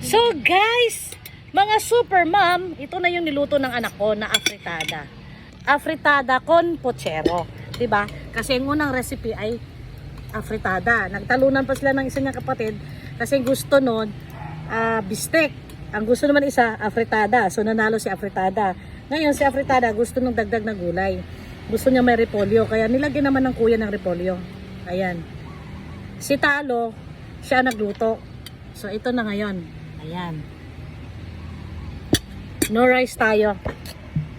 So guys, mga super mom, ito na yung niluto ng anak ko na afritada. Afritada con pochero, 'di ba? Kasi ang unang recipe ay afritada. Nagtalunan pa sila ng isa niyang kapatid kasi gusto noon bistek. Ang gusto naman isa afritada. So nanalo si afritada. Ngayon si afritada gusto ng dagdag na gulay. Gusto niya may repolyo, kaya nilagyan naman ng kuya ng repolyo. Ayan. Si Talo, siya nagluto. So ito na ngayon. Ayan. No rice tayo.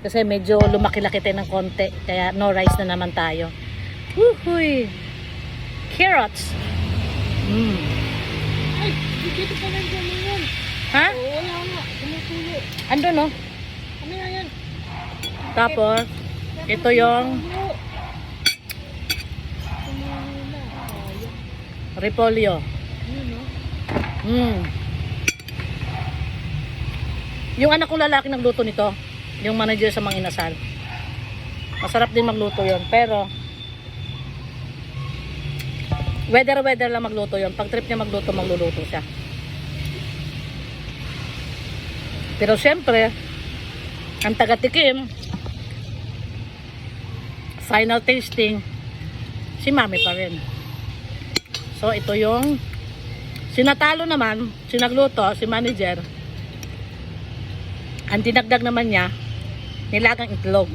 Kasi medyo lumaki-laki tayo ng konti. Kaya no rice na naman tayo. Woohoo! Carrots. Ay, dito pa lang dyan yun. Ha? Oo, wala nga. Tumutulo. Ando no? Ano yan? Tapos, ito yung repolyo. Yung anak kong lalaki nagluto nito, yung manager sa Mang Inasal. Masarap din magluto yon, pero weather lang magluto yon. Pag trip niya magluto, magluluto siya. Pero syempre, ang taga-tikim, final tasting, si mami pa rin. So ito yung sinatalo naman, sinagluto, si manager. Ang dinagdag naman niya, nilagang itlog.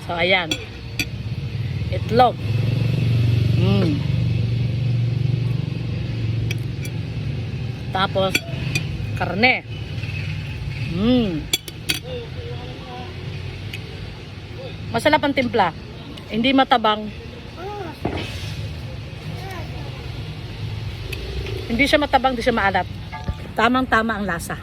So ayan, itlog. Tapos karne. Masarap ang timpla. Hindi matabang. Hindi siya matabang, hindi siya maalat. Tamang-tama ang lasa.